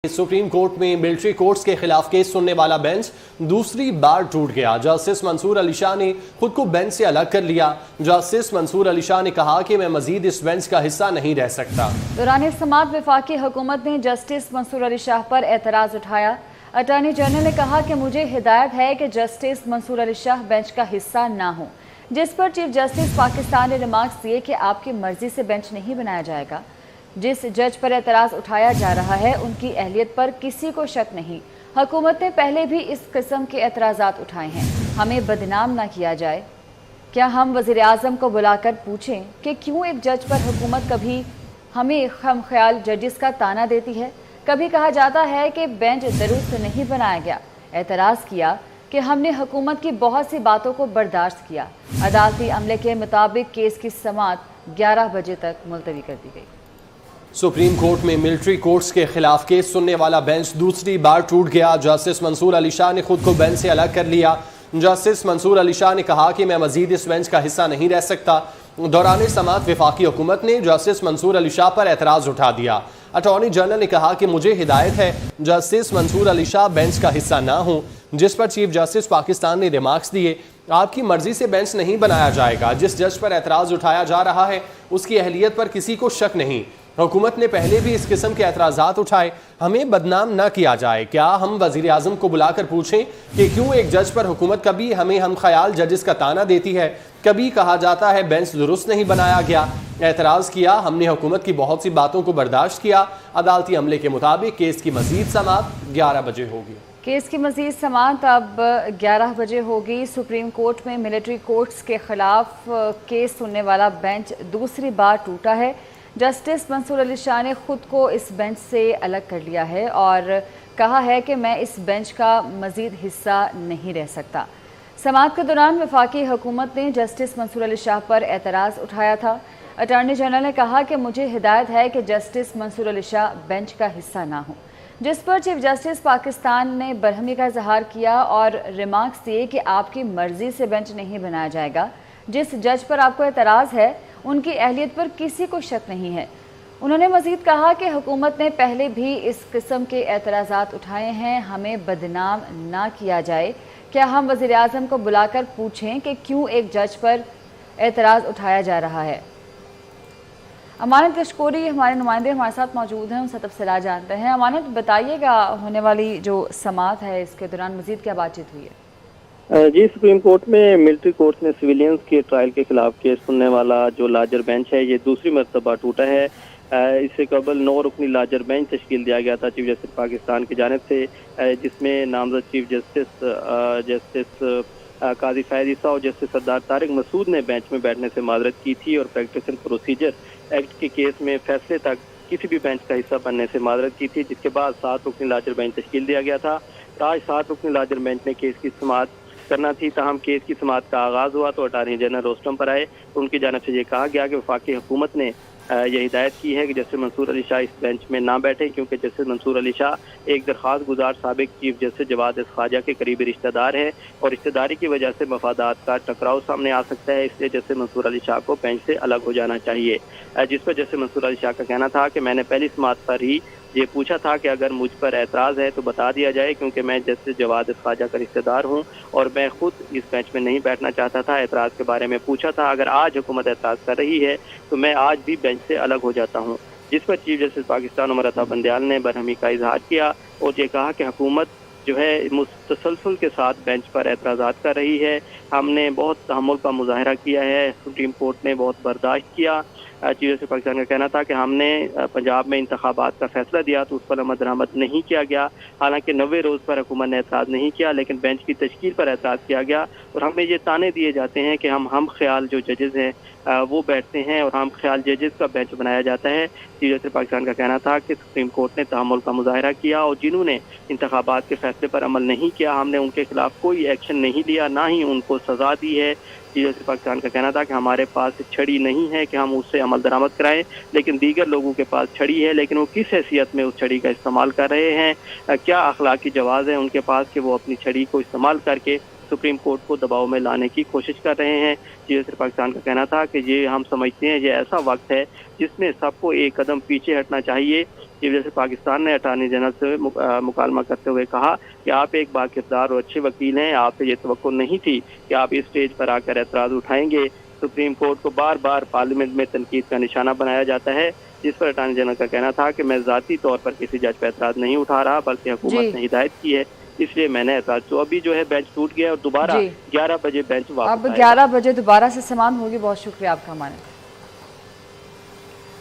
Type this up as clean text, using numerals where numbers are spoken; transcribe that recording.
Supreme court में military courts के खिलाफ केस सुनने वाला बेंच दूसरी बार टूट गया। जस्टिस मंसूर अली शाह ने खुद को बेंच से अलग कर लिया। जस्टिस मंसूर अली शाह ने कहा कि मैं मजीद इस बेंच का हिस्सा नहीं रह सकता। दौरान समाअत वफाकी हुकूमत ने जस्टिस मंसूर अली शाह पर एतराज उठाया। अटॉर्नी जनरल ने कहा कि मुझे हिदायत है कि जस्टिस मंसूर अली शाह बेंच का हिस्सा ना हो, जिस पर चीफ जस्टिस पाकिस्तान ने रिमार्क्स दिए कि आपकी मर्जी से बेंच नहीं बनाया जाएगा। जिस जज पर एतराज़ उठाया जा रहा है उनकी अहलियत पर किसी को शक नहीं। हुकूमत ने पहले भी इस किस्म के एतराज़ात उठाए हैं। हमें बदनाम ना किया जाए। क्या हम वज़ीर आज़म को बुलाकर पूछें कि क्यों एक जज पर हुकूमत कभी हमें खम ख्याल जजिस का ताना देती है। कभी कहा जाता है कि बेंच दुरुस्त नहीं बनाया गया। एतराज़ किया कि हमने हुकूमत की बहुत सी बातों को बर्दाश्त किया। अदालती अमले के मुताबिक केस की समाअत 11 बजे तक मुलतवी कर दी गई। सुप्रीम कोर्ट में मिलिट्री कोर्ट्स के खिलाफ केस सुनने वाला बेंच दूसरी बार टूट गया। जस्टिस मंसूर अली शाह ने खुद को बेंच से अलग कर लिया। जस्टिस मंसूर अली शाह ने कहा कि मैं मजीद इस बेंच का हिस्सा नहीं रह सकता। दौरान समाअत वफाकी हुकूमत ने जस्टिस मंसूर अली शाह पर एतराज़ उठा दिया। अटॉर्नी जनरल ने कहा कि मुझे हिदायत है जस्टिस मंसूर अली शाह बेंच का हिस्सा ना हो, जिस पर चीफ जस्टिस पाकिस्तान ने रिमार्क्स दिए। आपकी मर्जी से बेंच नहीं बनाया जाएगा। जिस जज पर एतराज़ उठाया जा रहा है उसकी अहलियत पर किसी को शक नहीं। हुकूमत ने पहले भी इस किस्म के एतराज़ात उठाए। हमें बदनाम न किया जाए। क्या हम वज़ीर आज़म को बुलाकर पूछें कि क्यों एक जज पर हुकूमत कभी हमें हम ख्याल जजिस का ताना देती है। कभी कहा जाता है बेंच दुरुस्त नहीं बनाया गया। एतराज़ किया हमने हुकूमत की बहुत सी बातों को बर्दाश्त किया। अदालती अमले के मुताबिक केस की मज़ीद समाअत 11 बजे होगी। केस की मज़ीद समाअत अब 11 बजे होगी। सुप्रीम कोर्ट में मिलिट्री कोर्ट्स के खिलाफ केस सुनने वाला बेंच दूसरी बार टूटा है। जस्टिस मंसूर अली शाह ने खुद को इस बेंच से अलग कर लिया है और कहा है कि मैं इस बेंच का मज़ीद हिस्सा नहीं रह सकता। समाअत के दौरान वफाकी हुकूमत ने जस्टिस मंसूर अली शाह पर एतराज़ उठाया था। अटॉर्नी जनरल ने कहा कि मुझे हिदायत है कि जस्टिस मंसूर अली शाह बेंच का हिस्सा ना हो, जिस पर चीफ जस्टिस पाकिस्तान ने बरहमी का इजहार किया और रिमार्क्स दिए कि आपकी मर्जी से बेंच नहीं बनाया जाएगा। जिस जज पर आपको एतराज़ है उनकी अहलियत पर किसी को शक नहीं है। उन्होंने मज़ीद कहा कि हुकूमत ने पहले भी इस किस्म के एतराज़ात उठाए हैं। हमें बदनाम ना किया जाए। क्या हम वज़ीर आज़म को बुलाकर पूछें कि क्यों एक जज पर एतराज़ उठाया जा रहा है। अमानत कशकोरी हमारे नुमाइंदे हमारे साथ मौजूद हैं, उनसे तफसीलात जानते हैं। अमानत, बताइएगा होने वाली जो समाअत है इसके दौरान मज़ीद क्या बातचीत हुई है? जी, सुप्रीम कोर्ट में मिलिट्री कोर्ट ने सिविलियंस के ट्रायल के खिलाफ केस सुनने वाला जो लार्जर बेंच है ये दूसरी मरतबा टूटा है। इससे कबल 9 रुकनी लार्जर बेंच तश्कील दिया गया था चीफ जस्टिस पाकिस्तान की जानिब से, जिसमें नामजद चीफ जस्टिस काजी फैज़ ईसा और जस्टिस सरदार तारिक मसूद ने बेंच में बैठने से माजरत की थी और प्रैक्टिस एंड प्रोसीजर एक्ट के केस में फैसले तक किसी भी बेंच का हिस्सा बनने से माजरत की थी, जिसके बाद 7 रुकनी लार्जर बेंच तश्कील दिया गया था। आज 7 रुकनी लार्जर बेंच ने केस की समाअत करना थी। ताहम केस की समाअत का आगाज़ हुआ तो अटॉर्नी जनरल रोस्टम पर आए। उनकी जानिब से ये कहा गया कि वफाकी हुकूमत ने यह हिदायत की है कि जस्टिस मंसूर अली शाह इस बेंच में ना बैठे, क्योंकि जस्टिस मंसूर अली शाह एक दरख्वास्त गुजार साबिक चीफ जस्टिस जवाद ख्वाजा के करीबी रिश्तेदार है और रिश्तेदारी की वजह से मफादात का टकराव सामने आ सकता है। इसलिए जस्टिस मंसूर अली शाह को बेंच से अलग हो जाना चाहिए। जिस पर जस्टिस मंसूर अली शाह का कहना था कि मैंने पहली समाअत पर ही ये पूछा था कि अगर मुझ पर एतराज़ है तो बता दिया जाए, क्योंकि मैं जस्टिस जवाद ख्वाजा का रिश्तेदार हूँ और मैं खुद इस बेंच में नहीं बैठना चाहता था। एतराज़ के बारे में पूछा था। अगर आज हुकूमत एतराज़ कर रही है तो मैं आज भी बेंच से अलग हो जाता हूँ। जिस पर चीफ जस्टिस पाकिस्तान उमर अता बंदयाल ने बरहमी का इजहार किया और ये कहा कि हुकूमत जो है मुसलसल के साथ बेंच पर एतराज़ात कर रही है। हमने बहुत तहम्मुल का मुजाहरा किया है। सुप्रीम कोर्ट ने बहुत बर्दाश्त किया। चीफ जस्टिस पाकिस्तान का कहना था कि हमने पंजाब में इंतखाबात का फैसला दिया तो उस पर अमल दरामद नहीं किया गया। हालांकि 90 रोज़ पर हुकूमत ने एतराज़ नहीं किया, लेकिन बेंच की तश्कील पर एतराज़ किया गया और हमें ये ताने दिए जाते हैं कि हम ख्याल जो जजेस हैं वो बैठते हैं और हम ख्याल जजेस का बेंच बनाया जाता है। चीफ जस्टिस पाकिस्तान का कहना था कि सुप्रीम कोर्ट ने तहम्मुल का मुजाहरा किया और जिन्होंने इंतखाबात के फैसले पर अमल नहीं किया हमने उनके खिलाफ कोई एक्शन नहीं लिया, ना ही उनको सज़ा दी है। चीफ जस्टिस पाकिस्तान का कहना था कि हमारे पास छड़ी नहीं है कि हम उससे अमल दरामद कराएं, लेकिन दीगर लोगों के पास छड़ी है, लेकिन वो किस हैसियत में उस छड़ी का इस्तेमाल कर रहे हैं, क्या अखलाकी जवाज़ है उनके पास कि वो अपनी छड़ी को इस्तेमाल करके सुप्रीम कोर्ट को दबाव में लाने की कोशिश कर रहे हैं। चीफ जस्टिस पाकिस्तान का कहना था कि ये हम समझते हैं ये ऐसा वक्त है जिसमें सबको एक कदम पीछे हटना चाहिए। चीफ जस्टिस पाकिस्तान ने अटॉर्नी जनरल से मुकालमा करते हुए कहा कि आप एक बाकिरदार और अच्छे वकील हैं, आपसे ये तवक्को नहीं थी कि आप इस स्टेज पर आकर एतराज़ उठाएंगे। सुप्रीम कोर्ट को बार बार पार्लियामेंट में तनकीद का निशाना बनाया जाता है, जिस पर अटॉर्नी जनरल का कहना था कि मैं ज़ाती तौर पर किसी जज पर एतराज़ नहीं उठा रहा, बल्कि हुकूमत ने हिदायत की है, इसलिए मैंने एतराज़। तो अभी जो है बेंच टूट गया और दोबारा 11 बजे बेंच वापस अब 11 बजे दोबारा से समाप्त होगी। बहुत शुक्रिया आपका हमारे